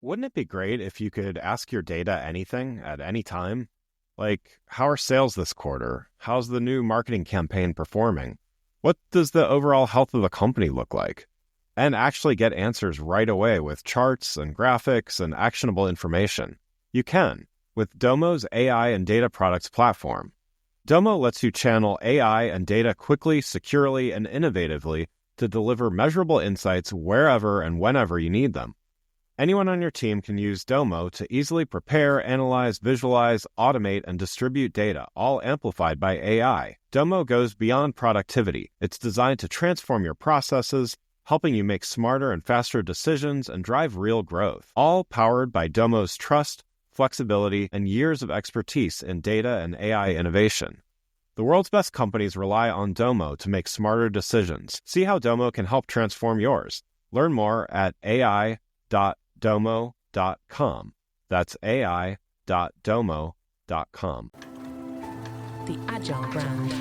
Wouldn't it be great if you could ask your data anything at any time? Like, how are sales this quarter? How's the new marketing campaign performing? What does the overall health of the company look like? And actually get answers right away with charts and graphics and actionable information. You can with Domo's AI and data products platform. Domo lets you channel AI and data quickly, securely, and innovatively to deliver measurable insights wherever and whenever you need them. Anyone on your team can use Domo to easily prepare, analyze, visualize, automate, and distribute data, all amplified by AI. Domo goes beyond productivity. It's designed to transform your processes, helping you make smarter and faster decisions and drive real growth. All powered by Domo's trust, flexibility, and years of expertise in data and AI innovation. The world's best companies rely on Domo to make smarter decisions. See how Domo can help transform yours. Learn more at ai.domo.com. That's ai.domo.com. The Agile brand.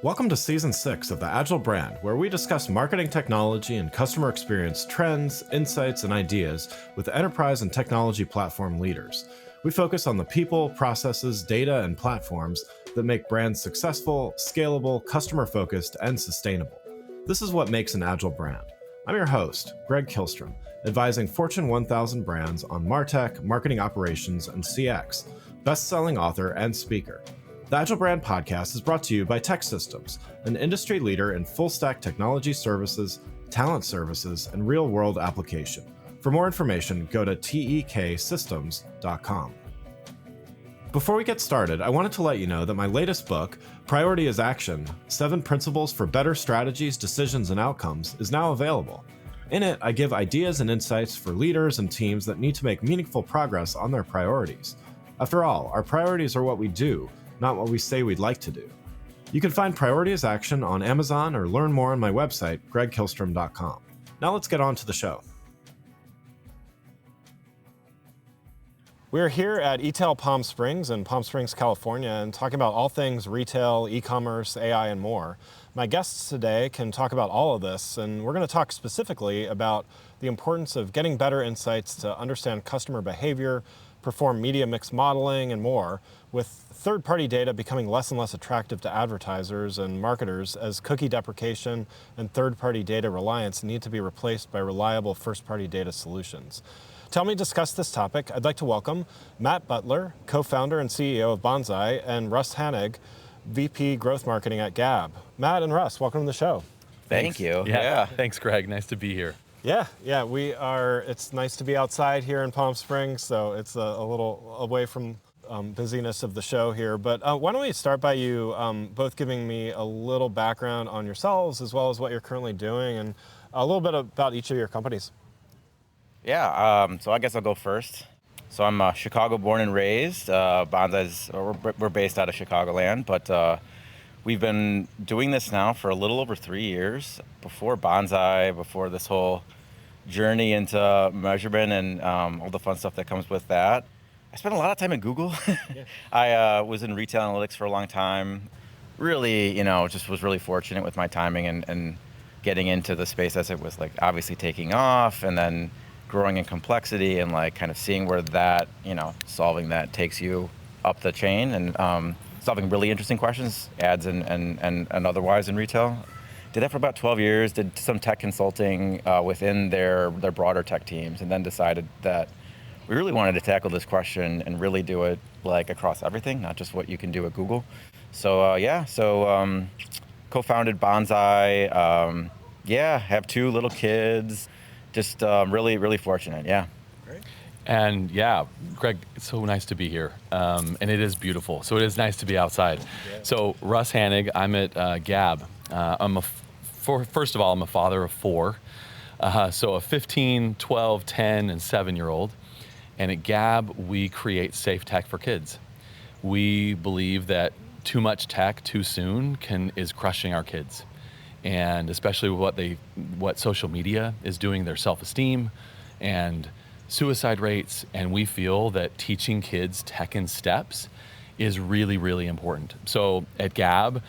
Welcome to Season 6 of the Agile brand, where we discuss marketing technology and customer experience trends, insights, and ideas with enterprise and technology platform leaders. We focus on the people, processes, data, and platforms that make brands successful, scalable, customer-focused, and sustainable. This is what makes an Agile brand. I'm your host, Greg Kihlstrom, advising Fortune 1000 brands on MarTech, marketing operations, and CX, best-selling author and speaker. The Agile Brand Podcast is brought to you by TEKsystems, an industry leader in full-stack technology services, talent services, and real-world application. For more information, go to teksystems.com. Before we get started, I wanted to let you know that my latest book, Priority is Action: 7 Principles for Better Strategies, Decisions, and Outcomes, is now available. In it, I give ideas and insights for leaders and teams that need to make meaningful progress on their priorities. After all, our priorities are what we do, not what we say we'd like to do. You can find Priority is Action on Amazon or learn more on my website, gregkihlstrom.com. Now let's get on to the show. We're here at eTail Palm Springs in Palm Springs, California, and talking about all things retail, e-commerce, AI, and more. My guests today can talk about all of this, and we're going to talk specifically about the importance of getting better insights to understand customer behavior, perform media mix modeling, and more, with third-party data becoming less and less attractive to advertisers and marketers as cookie deprecation and third-party data reliance need to be replaced by reliable first-party data solutions. To help me discuss this topic, I'd like to welcome Matt Butler, co-founder and CEO of Bonsai, and Russ Hannig, VP Growth Marketing at Gabb. Matt and Russ, welcome to the show. Thank you. Yeah. Thanks, Greg. Nice to be here. Yeah, we are. It's nice to be outside here in Palm Springs, so it's a little away from busyness of the show here. But why don't we start by you both giving me a little background on yourselves as well as what you're currently doing and a little bit about each of your companies. Yeah, so I guess I'll go first. So I'm Chicago born and raised. Bonsai's, we're based out of Chicagoland, but we've been doing this now for a little over 3 years. Before Bonsai, before this whole journey into measurement and all the fun stuff that comes with that, I spent a lot of time at Google. Yeah. I was in retail analytics for a long time. Really, just was really fortunate with my timing and getting into the space as it was like obviously taking off and then growing in complexity and like kind of seeing where that, solving that takes you up the chain and solving really interesting questions, ads and otherwise in retail. Did that for about 12 years, did some tech consulting within their broader tech teams, and then decided that we really wanted to tackle this question and really do it like across everything, not just what you can do at Google. So co-founded Bonsai, have 2 little kids, just really, really fortunate, yeah. Great. And yeah, Greg, it's so nice to be here, and it is beautiful. So it is nice to be outside. Yeah. So Russ Hannig, I'm at Gabb. First of all, I'm a father of 4. So a 15, 12, 10, and 7-year-old. And at Gabb, we create safe tech for kids. We believe that too much tech too soon is crushing our kids. And especially what social media is doing, their self-esteem and suicide rates. And we feel that teaching kids tech in steps is really, really important. So at Gabb,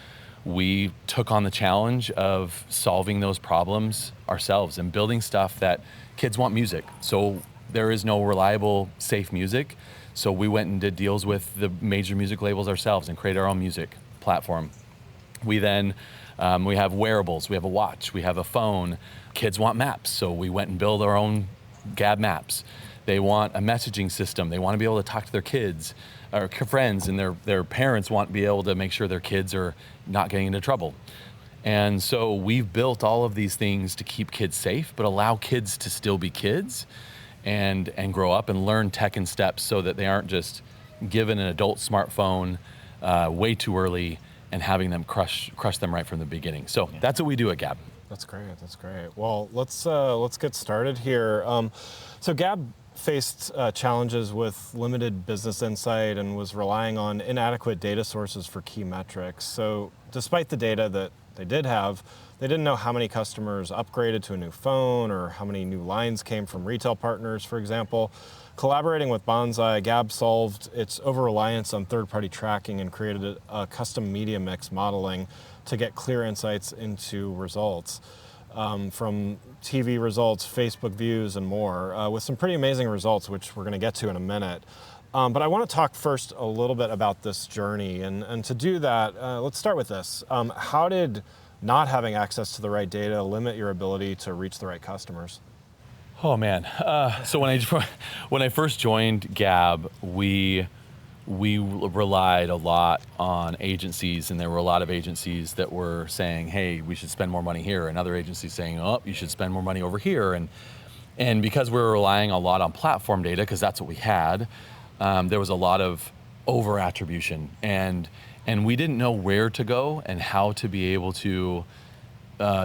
we took on the challenge of solving those problems ourselves and building stuff that kids want music. So there is no reliable, safe music. So we went and did deals with the major music labels ourselves and created our own music platform. We then, we have wearables, we have a watch, we have a phone. Kids want maps, so we went and built our own Gabb maps. They want a messaging system. They want to be able to talk to their kids or friends, and their parents want to be able to make sure their kids are not getting into trouble. And so we've built all of these things to keep kids safe, but allow kids to still be kids and grow up and learn tech and steps so that they aren't just given an adult smartphone way too early and having them crush them right from the beginning. So that's what we do at Gabb. That's great. That's great. Well, let's get started here. So Gabb faced challenges with limited business insight and was relying on inadequate data sources for key metrics. So despite the data that they did have, they didn't know how many customers upgraded to a new phone or how many new lines came from retail partners, for example. Collaborating with Bonsai, Gabb solved its over-reliance on third-party tracking and created a custom media mix modeling to get clear insights into results. From TV results, Facebook views, and more, with some pretty amazing results, which we're going to get to in a minute. But I want to talk first a little bit about this journey. And to do that, let's start with this. How did not having access to the right data limit your ability to reach the right customers? Oh man! So when I first joined Gabb, we relied a lot on agencies, and there were a lot of agencies that were saying, "Hey, we should spend more money here," and other agencies saying, "Oh, you should spend more money over here." And because we were relying a lot on platform data, because that's what we had, there was a lot of over attribution, and we didn't know where to go and how to be able to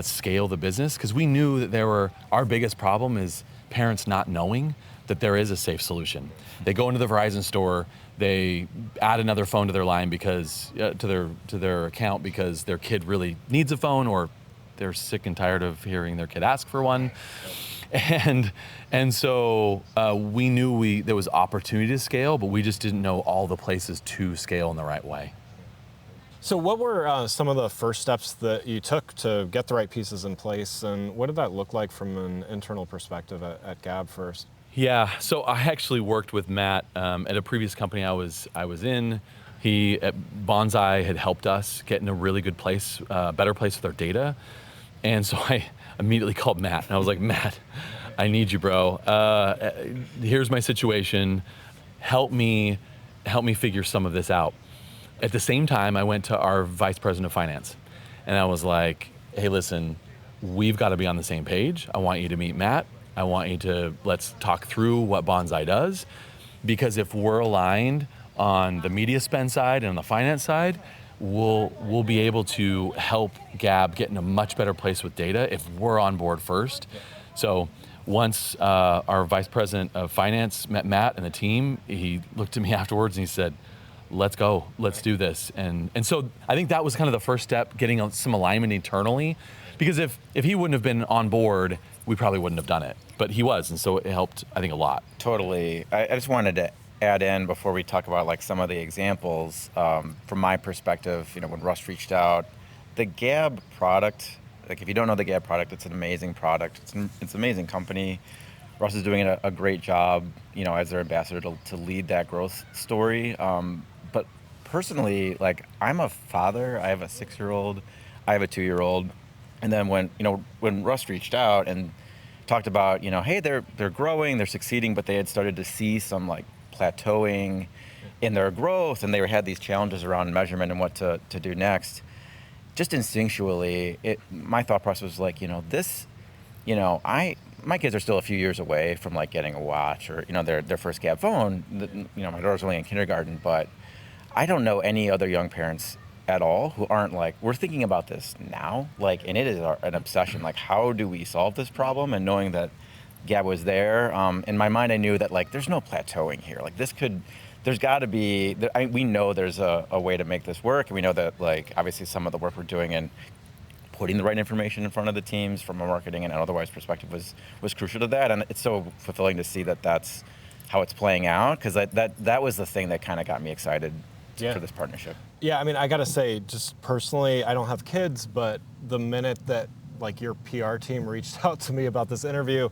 scale the business, because we knew that our biggest problem is parents not knowing that there is a safe solution. They go into the Verizon store, they add another phone to their line because to their account because their kid really needs a phone, or they're sick and tired of hearing their kid ask for one. And so we knew there was opportunity to scale, but we just didn't know all the places to scale in the right way. So what were some of the first steps that you took to get the right pieces in place, and what did that look like from an internal perspective at Gabb first? Yeah, so I actually worked with Matt at a previous company I was in. He at Bonsai had helped us get in a really good place, better place with our data. And so I immediately called Matt, and I was like, Matt, I need you, bro. Here's my situation. Help me figure some of this out. At the same time, I went to our vice president of finance, and I was like, hey, listen, we've got to be on the same page. I want you to meet Matt. I want you to, let's talk through what Bonsai does, because if we're aligned on the media spend side and on the finance side, we'll be able to help Gabb get in a much better place with data if we're on board first. So once our vice president of finance met Matt and the team, he looked at me afterwards and he said, let's go, let's do this. And so I think that was kind of the first step, getting some alignment internally, because if he wouldn't have been on board, we probably wouldn't have done it. But he was, and so it helped, I think, a lot. Totally. I just wanted to add in before we talk about like some of the examples. From my perspective, when Russ reached out, the Gabb product, like if you don't know the Gabb product, it's an amazing product. It's an amazing company. Russ is doing a great job, as their ambassador to lead that growth story. But personally, like I'm a father. I have a 6-year-old. I have a 2-year-old. And then when Russ reached out and talked about, hey, they're growing, they're succeeding, but they had started to see some like plateauing in their growth, and they had these challenges around measurement and what to do next. Just instinctually, my thought process was like, my kids are still a few years away from like getting a watch or their first Gabb phone. My daughter's only in kindergarten, but I don't know any other young parents at all who aren't like, we're thinking about this now, like, and it is an obsession. Like, how do we solve this problem? And knowing that Gabb was there, in my mind, I knew that like, there's no plateauing here. Like, there's got to be. We know there's a way to make this work, and we know that like, obviously, some of the work we're doing and putting the right information in front of the teams from a marketing and otherwise perspective was crucial to that. And it's so fulfilling to see that that's how it's playing out, because that was the thing that kind of got me excited for this partnership. Yeah, I mean, I gotta say, just personally, I don't have kids, but the minute that like your PR team reached out to me about this interview,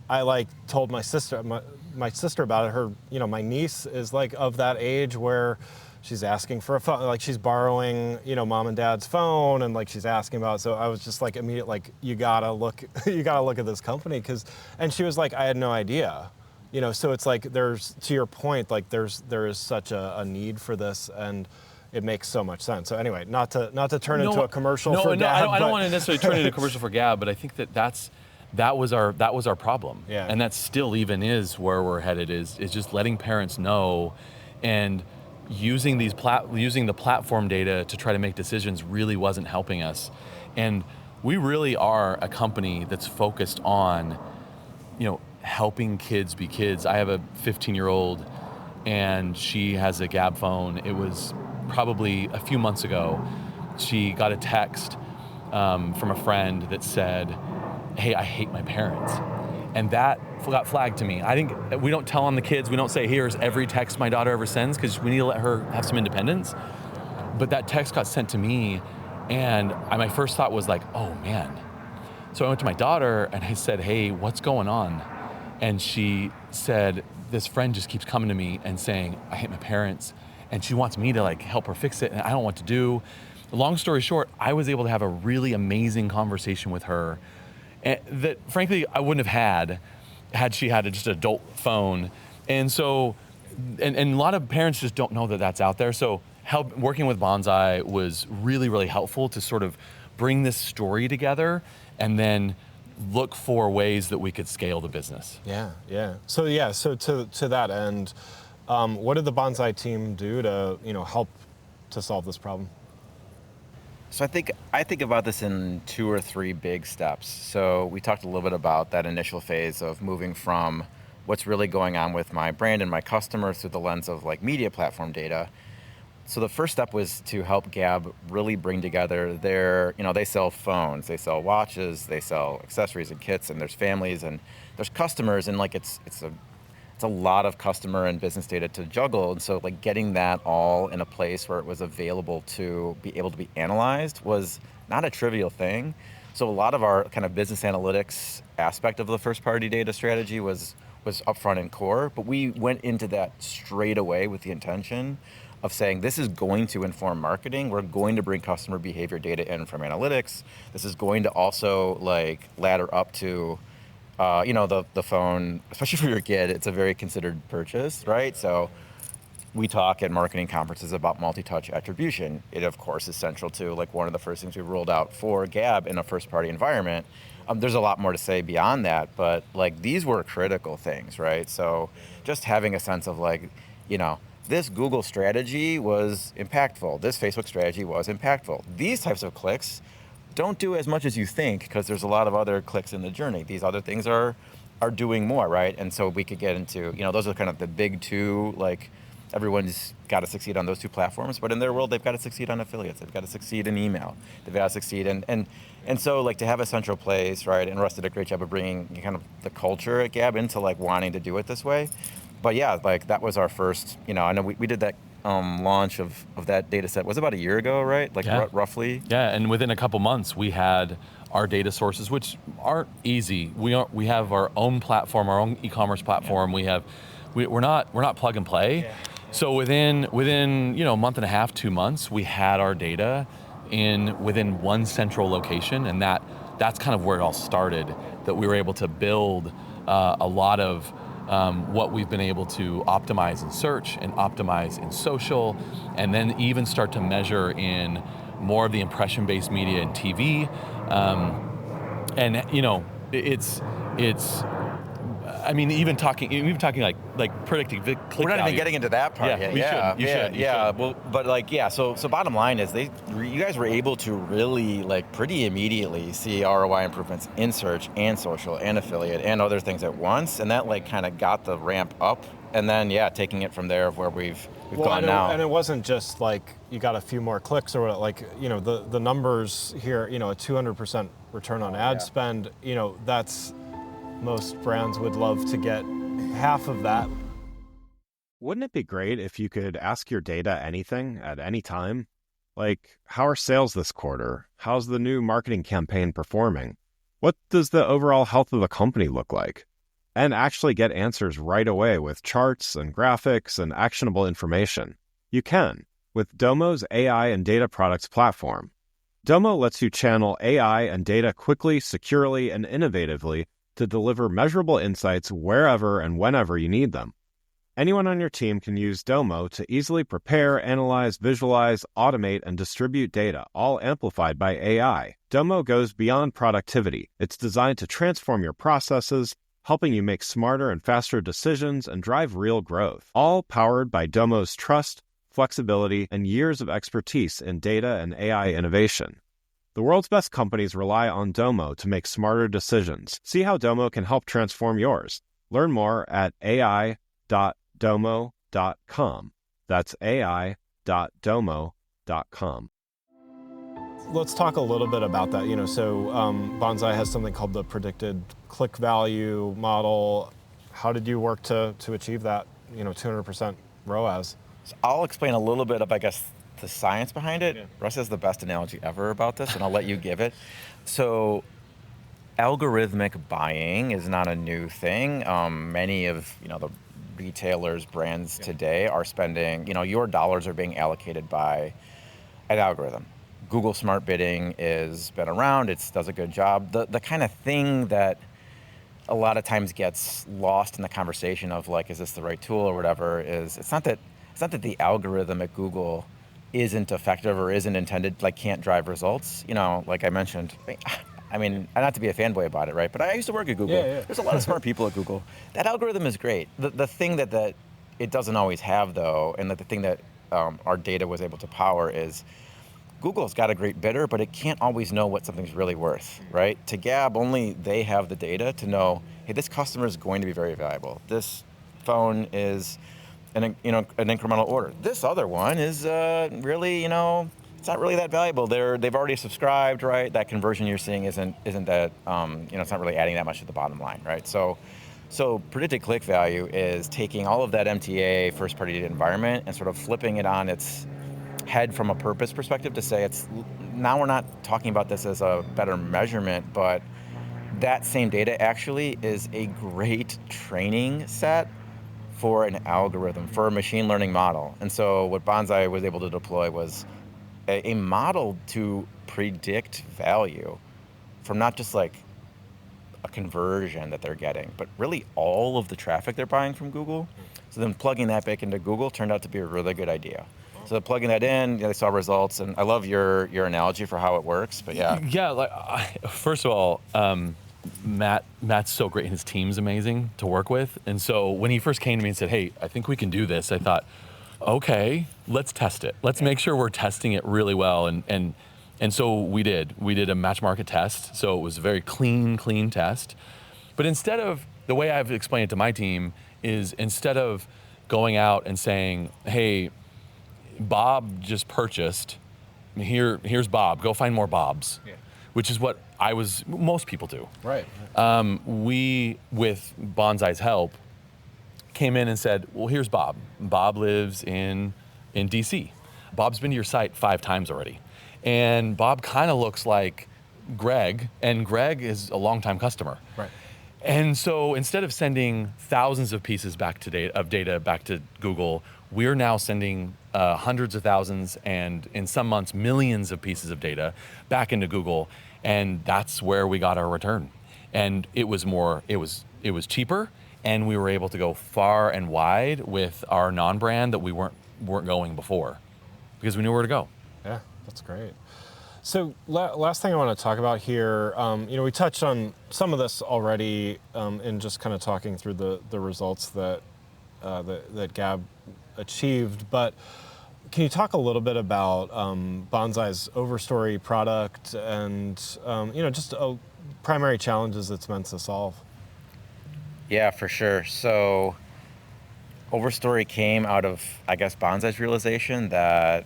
I like told my sister, my sister about it. Her, my niece is like of that age where she's asking for a phone, like she's borrowing, mom and dad's phone, and like she's asking about it. So I was just like immediate, like you gotta look at this company, and she was like, I had no idea. So it's like there's, to your point, like there is such a need for this, and it makes so much sense. So anyway, not to turn into a commercial for Gabb. I don't want to necessarily turn it into a commercial for Gabb, but I think that was our problem. Yeah. And that still even is where we're headed, is just letting parents know, and using the platform data to try to make decisions really wasn't helping us. And we really are a company that's focused on, helping kids be kids. I have a 15-year-old, and she has a Gabb phone. It was probably a few months ago. She got a text from a friend that said, "Hey, I hate my parents." And that got flagged to me. I think we don't tell on the kids. We don't say, here's every text my daughter ever sends, because we need to let her have some independence. But that text got sent to me, and my first thought was like, oh man. So I went to my daughter and I said, hey, what's going on? And she said, this friend just keeps coming to me and saying, I hate my parents, and she wants me to like help her fix it, and I don't know what to do. Long story short, I was able to have a really amazing conversation with her that frankly I wouldn't have had she had just an adult phone. And so, and a lot of parents just don't know that that's out there. So working with Bonsai was really, really helpful to sort of bring this story together and then look for ways that we could scale the business. Yeah. So to that end, what did the Bonsai team do to help to solve this problem? So I think about this in 2 or 3 big steps. So we talked a little bit about that initial phase of moving from what's really going on with my brand and my customers through the lens of like media platform data. So the first step was to help Gabb really bring together their, they sell phones, they sell watches, they sell accessories and kits, and there's families and there's customers, and like it's a lot of customer and business data to juggle. And so like getting that all in a place where it was available to be able to be analyzed was not a trivial thing. So a lot of our kind of business analytics aspect of the first party data strategy was upfront and core, but we went into that straight away with the intention of saying, this is going to inform marketing. We're going to bring customer behavior data in from analytics. This is going to also like ladder up to the phone, especially for your kid, it's a very considered purchase, right? So we talk at marketing conferences about multi-touch attribution. It, of course, is central to like one of the first things we rolled out for Gabb in a first-party environment. There's a lot more to say beyond that, but like these were critical things, right? So just having a sense of like, this Google strategy was impactful. This Facebook strategy was impactful. These types of clicks don't do as much as you think, because there's a lot of other clicks in the journey. These other things are doing more, right? And so we could get into, those are kind of the big 2, like everyone's got to succeed on those 2 platforms, but in their world, they've got to succeed on affiliates. They've got to succeed in email. They've got to succeed and so like to have a central place, right? And Russ did a great job of bringing kind of the culture at Gabb into like wanting to do it this way. But yeah, like that was our first, I know we did that launch of that data set was about a year ago, right? Like roughly. Yeah, and within a couple months, we had our data sources, which aren't easy. We have our own platform, our own e-commerce platform. Yeah. We're not plug and play. Yeah. So within a month and a half, 2 months, we had our data within one central location, and that's kind of where it all started. That we were able to build a lot of what we've been able to optimize in search and optimize in social, and then even start to measure in more of the impression-based media and TV. Even talking like predicting click value. We're not even getting into that part yet. You should. Well, but so bottom line is you guys were able to really like pretty immediately see ROI improvements in search and social and affiliate and other things at once, and that like kind of got the ramp up, and then taking it from there of where we've gone now. And it wasn't just like you got a few more clicks or like the numbers here, a 200% return on ad spend, that's most brands would love to get half of that Wouldn't it be great if you could ask your data anything at any time? Like, how are sales this quarter? How's the new marketing campaign performing? What does the overall health of the company look like? And actually get answers right away with charts and graphics and actionable information. You can with Domo's AI and data products platform. Domo lets you channel AI and data quickly, securely, and innovatively to deliver measurable insights wherever and whenever you need them. Anyone on your team can use Domo to easily prepare, analyze, visualize, automate, and distribute data, all amplified by AI. Domo goes beyond productivity. It's designed to transform your processes, helping you make smarter and faster decisions and drive real growth, all powered by Domo's trust, flexibility, and years of expertise in data and AI innovation. The world's best companies rely on Domo to make smarter decisions. See how Domo can help transform yours. Learn more at ai.domo.com. That's ai.domo.com. Let's talk a little bit about that. Bonsai has something called the predicted click value model. How did you work to achieve that, 200% ROAS? So I'll explain a little bit of, I guess, the science behind it. Yeah. Russ has the best analogy ever about this, and I'll let you give it. So algorithmic buying is not a new thing. Many of, the retailers, brands today are spending, your dollars are being allocated by an algorithm. Google Smart Bidding has been around. It does a good job. The kind of thing that a lot of times gets lost in the conversation of like, is this the right tool or whatever, is it's not that the algorithm at Google isn't effective or isn't intended, can't drive results. Like I mentioned, I mean, not to be a fanboy about it, right? But I used to work at Google. Yeah. There's a lot of smart people at Google. That algorithm is great. The thing that it doesn't always have, though, and the thing that our data was able to power is Google's got a great bidder, but it can't always know what something's really worth, right? To Gabb, only they have the data to know, hey, this customer is going to be very valuable. This phone is an incremental order. This other one is really, it's not really that valuable. They've already subscribed, right? That conversion you're seeing isn't that, it's not really adding that much to the bottom line, right? So predicted click value is taking all of that MTA first-party data environment and sort of flipping it on its head from a purpose perspective to say now we're not talking about this as a better measurement, but that same data actually is a great training set for an algorithm, for a machine learning model. And so what Bonsai was able to deploy was a model to predict value from not just like a conversion that they're getting, but really all of the traffic they're buying from Google. So then plugging that back into Google turned out to be a really good idea. So plugging that in, they saw results, and I love your analogy for how it works, but yeah. Yeah, first of all, Matt's so great and his team's amazing to work with. And so when he first came to me and said, hey, I think we can do this, I thought, okay, let's test it. Let's make sure we're testing it really well. And so we did. We did a match market test. So it was a very clean test. But instead of, the way I've explained it to my team is instead of going out and saying, hey, Bob just purchased, here's Bob, go find more Bobs. Yeah. Which is what most people do. Right. We, with Bonsai's help, came in and said, well, here's Bob. Bob lives in DC. Bob's been to your site 5 times already. And Bob kind of looks like Greg, and Greg is a longtime customer. Right. And so instead of sending thousands of pieces of data back to Google, we're now sending hundreds of thousands and in some months millions of pieces of data back into Google, and that's where we got our return. And it was cheaper, and we were able to go far and wide with our non-brand that we weren't going before because we knew where to go. Yeah, that's great. So last thing I want to talk about here, we touched on some of this already in just kind of talking through the results that Gabb achieved, but can you talk a little bit about Bonsai's Overstory product and just primary challenges it's meant to solve? Yeah, for sure. So Overstory came out of, I guess, Bonsai's realization that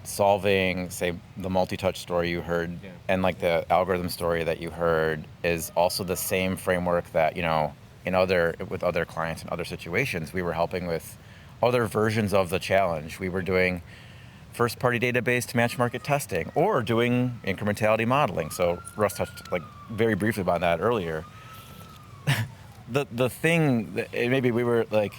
solving, say, the multi-touch story you heard and like the algorithm story that you heard is also the same framework that, with other clients in other situations. We were helping with other versions of the challenge. We were doing first-party database to match market testing, or doing incrementality modeling. So Russ touched like very briefly about that earlier. the thing that maybe we were like,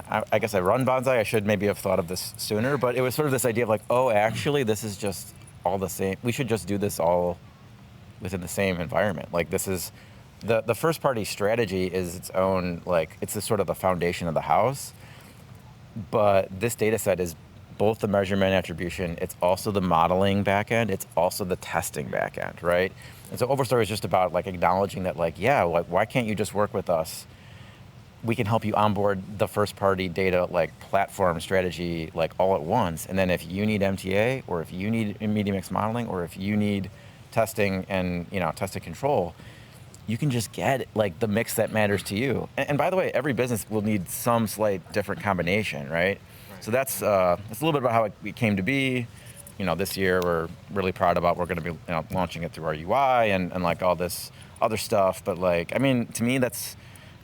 I guess I run Bonsai. I should maybe have thought of this sooner, but it was sort of this idea of like, oh, actually, this is just all the same. We should just do this all within the same environment. Like this is the first party strategy is its own, like it's the sort of the foundation of the house. But this data set is both the measurement attribution, it's also the modeling backend, it's also the testing backend, right? And so Overstory is just about like acknowledging that, like, yeah, like why can't you just work with us? We can help you onboard the first party data like platform strategy like all at once. And then if you need MTA, or if you need media mix modeling, or if you need testing and testing control, you can just get like the mix that matters to you. And by the way, every business will need some slight different combination, right? So that's a little bit about how it came to be. This year we're really proud about, we're going to be launching it through our UI and like all this other stuff. But like, I mean, to me, that's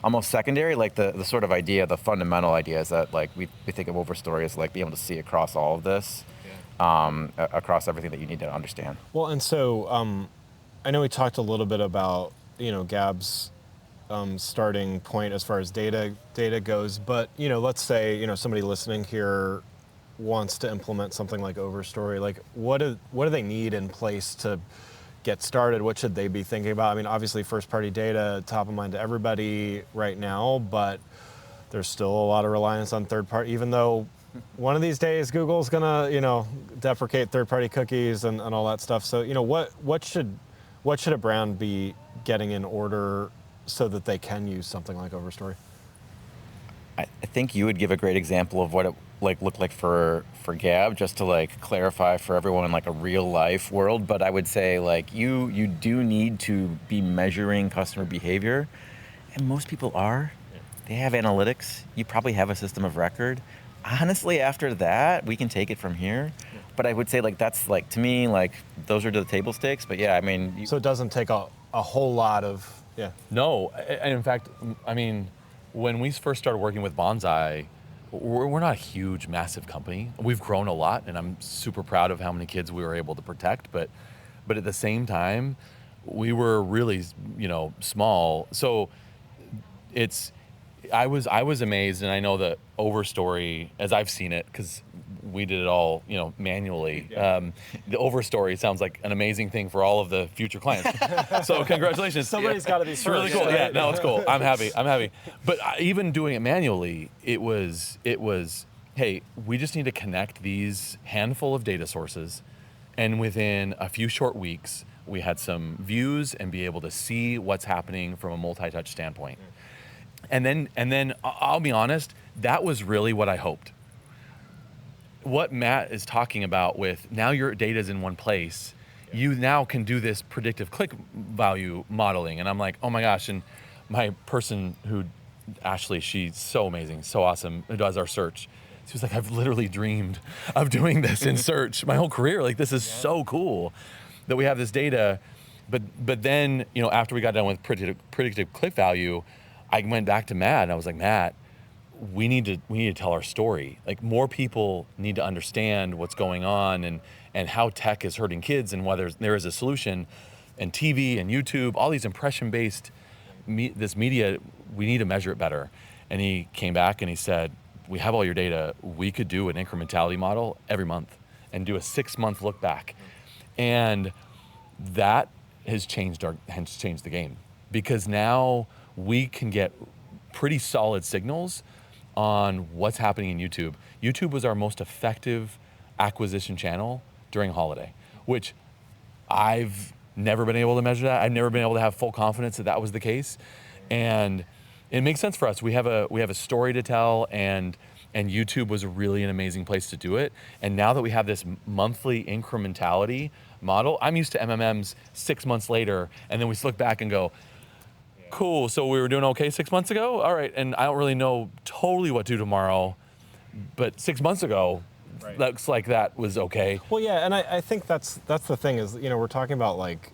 almost secondary. Like the sort of idea, the fundamental idea is that like we think of Overstory as like being able to see across all of this, across everything that you need to understand. Well, and so I know we talked a little bit about Gabb's starting point as far as data goes, but let's say somebody listening here wants to implement something like Overstory. Like what do they need in place to get started? What should they be thinking about? I mean, obviously first party data top of mind to everybody right now, but there's still a lot of reliance on third party, even though one of these days Google's gonna deprecate third party cookies and all that stuff. So what should a brand be getting in order so that they can use something like Overstory? I think you would give a great example of what it looked like for Gabb, just to like clarify for everyone in like a real life world. But I would say like you do need to be measuring customer behavior, and most people are. They have analytics. You probably have a system of record. Honestly, after that, we can take it from here. But I would say like that's like, to me, like those are the table stakes. But yeah, I mean, so it doesn't take a whole lot of No, and in fact, I mean, when we first started working with Bonsai, we're not a huge, massive company. We've grown a lot, and I'm super proud of how many kids we were able to protect. But at the same time, we were really, small. So I was amazed, and I know that Overstory, as I've seen it, because we did it all, manually. The Overstory sounds like an amazing thing for all of the future clients. So congratulations. Somebody's got to be It's first. really cool. Yeah, no, it's cool. I'm happy. But even doing it manually, it was, hey, we just need to connect these handful of data sources, and within a few short weeks, we had some views and be able to see what's happening from a multi-touch standpoint. And then I'll be honest, that was really what I hoped. What Matt is talking about with now your data is in one place, you now can do this predictive click value modeling. And I'm like, oh my gosh. And my person who, Ashley, she's so amazing, so awesome, who does our search. She was like, I've literally dreamed of doing this in search my whole career. Like, this is so cool that we have this data. But then, after we got done with predictive click value, I went back to Matt and I was like, Matt, we need to tell our story. Like, more people need to understand what's going on and how tech is hurting kids, and whether there is a solution. And TV and YouTube, all these impression-based this media, we need to measure it better. And he came back and he said, we have all your data. We could do an incrementality model every month and do a 6-month look back. And that has changed the game, because now we can get pretty solid signals on what's happening in YouTube. YouTube was our most effective acquisition channel during holiday, which I've never been able to measure that. I've never been able to have full confidence that was the case. And it makes sense for us. We have a story to tell, and YouTube was really an amazing place to do it. And now that we have this monthly incrementality model, I'm used to MMMs 6 months later, and then we look back and go, cool, so we were doing okay 6 months ago? All right, and I don't really know totally what to do tomorrow, but 6 months ago, looks like that was okay. Well, yeah, and I think that's the thing is, we're talking about like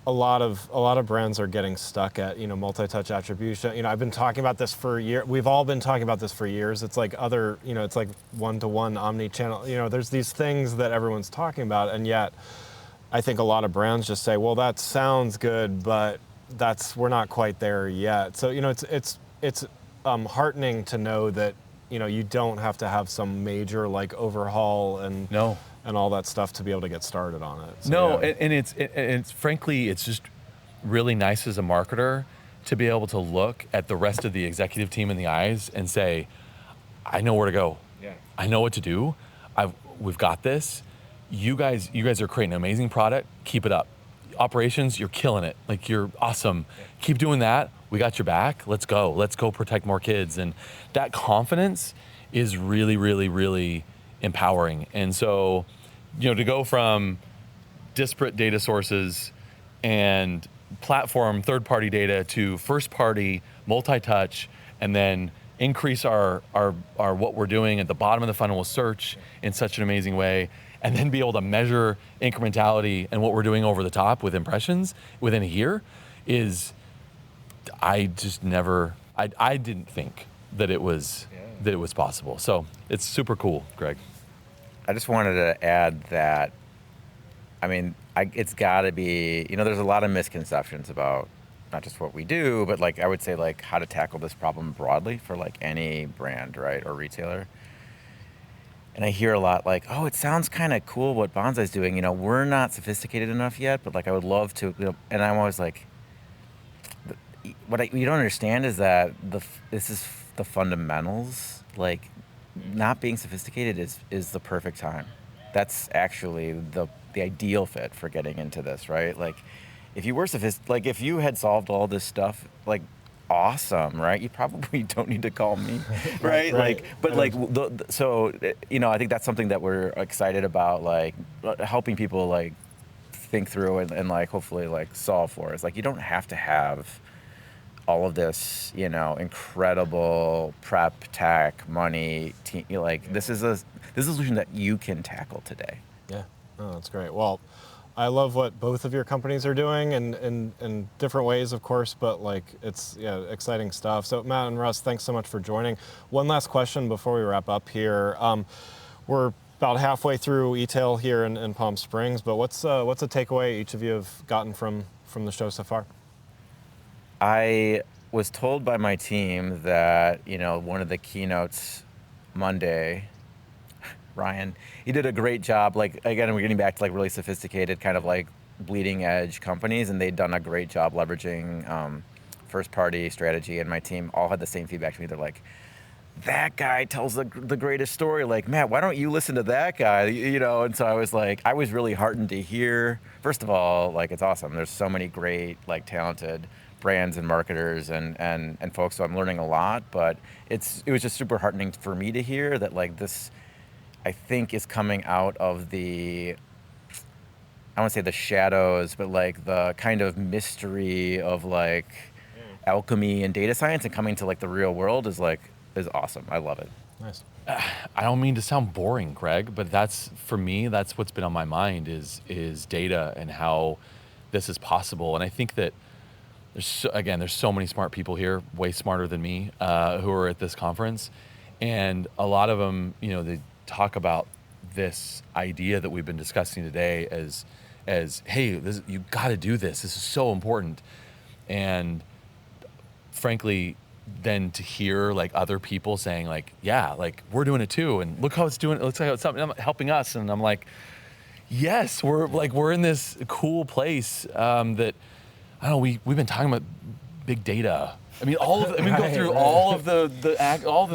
a lot of brands are getting stuck at, multi-touch attribution. I've been talking about this for years. We've all been talking about this for years. It's like it's like one-to-one omni-channel. There's these things that everyone's talking about, and yet I think a lot of brands just say, well, that sounds good, but we're not quite there yet. So, it's heartening to know that, you don't have to have some major like overhaul and all that stuff to be able to get started on it. So, yeah. And it's frankly, it's just really nice as a marketer to be able to look at the rest of the executive team in the eyes and say, I know where to go. Yeah. I know what to do. We've got this. You guys are creating an amazing product. Keep it up. Operations, you're killing it. Like, you're awesome. Yeah. Keep doing that. We got your back. Let's go. Let's go protect more kids. And that confidence is really, really, really empowering. And so, to go from disparate data sources and platform third-party data to first-party multi-touch, and then increase our what we're doing at the bottom of the funnel with search in such an amazing way, and then be able to measure incrementality and what we're doing over the top with impressions within a year is, I didn't think that it was possible. So it's super cool, Greg. I just wanted to add that, it's got to be, there's a lot of misconceptions about not just what we do, but like I would say like how to tackle this problem broadly for like any brand, right, or retailer. And I hear a lot like, oh, it sounds kind of cool what Bonsai's doing. We're not sophisticated enough yet, but like I would love to. And I'm always like, you don't understand is that this is the fundamentals. Like, not being sophisticated is the perfect time. That's actually the ideal fit for getting into this, right? Like, if you were sophisticated, if you had solved all this stuff, like, awesome, right? You probably don't need to call me, right? So I think that's something that we're excited about, like helping people like think through and like hopefully like solve for. It's like you don't have to have all of this, incredible prep, tech, money. This is a solution that you can tackle today. Yeah, oh, that's great. Well, I love what both of your companies are doing in different ways, of course, but like it's exciting stuff. So Matt and Russ, thanks so much for joining. One last question before we wrap up here. We're about halfway through eTail here in Palm Springs, but what's a takeaway each of you have gotten from the show so far? I was told by my team that, one of the keynotes Monday, Ryan, he did a great job. Like, again, we're getting back to like really sophisticated kind of like bleeding edge companies, and they'd done a great job leveraging first party strategy. And my team all had the same feedback to me. They're like, that guy tells the greatest story. Like, Matt, why don't you listen to that guy? And so I was like, I was really heartened to hear. First of all, like, it's awesome. There's so many great, like, talented brands and marketers and folks, so I'm learning a lot, but it was just super heartening for me to hear that like this, I think, is coming out of I want to say the shadows, but like the kind of mystery of like alchemy and data science and coming to like the real world is awesome. I love it. Nice. I don't mean to sound boring, Greg, but that's what's been on my mind is data and how this is possible. And I think that there's so many smart people here, way smarter than me, who are at this conference. And a lot of them, they talk about this idea that we've been discussing today as hey, you got to do this. This is so important. And frankly, then to hear like other people saying like, yeah, like we're doing it too. And look how it's doing. It looks like it's something helping us. And I'm like, yes, we're in this cool place that, I don't know, we've been talking about big data. I mean, go through all of the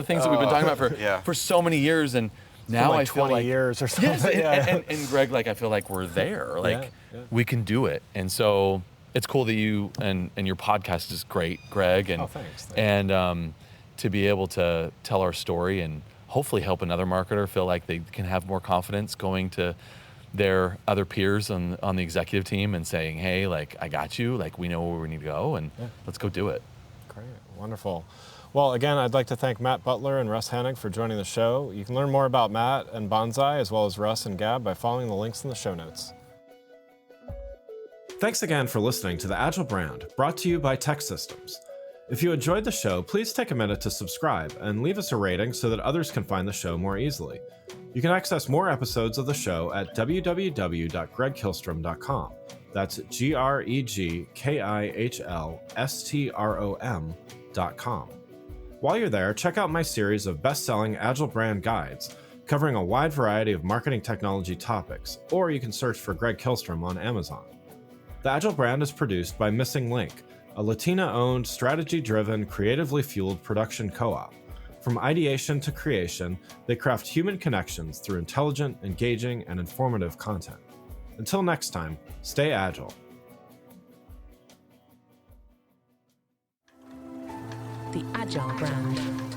things that we've been talking about for so many years, and now I feel 20 like years or something. Yes, and Greg, like I feel like we're there. Like we can do it, and so it's cool that you and your podcast is great, Greg. And thanks. And to be able to tell our story and hopefully help another marketer feel like they can have more confidence going to their other peers on the executive team and saying, hey, like, I got you, like, we know where we need to go, and let's go do it. Great, wonderful. Well, again, I'd like to thank Matt Butler and Russ Hannig for joining the show. You can learn more about Matt and Bonsai, as well as Russ and Gabb, by following the links in the show notes. Thanks again for listening to the Agile Brand, brought to you by Tech Systems. If you enjoyed the show, please take a minute to subscribe and leave us a rating so that others can find the show more easily. You can access more episodes of the show at www.gregkillstrom.com. That's GregKihlstrom.com. While you're there, check out my series of best-selling Agile Brand guides covering a wide variety of marketing technology topics, or you can search for Greg Kihlstrom on Amazon. The Agile Brand is produced by Missing Link, a Latina-owned, strategy-driven, creatively fueled production co-op. From ideation to creation, they craft human connections through intelligent, engaging, and informative content. Until next time, stay agile. The Agile Brand.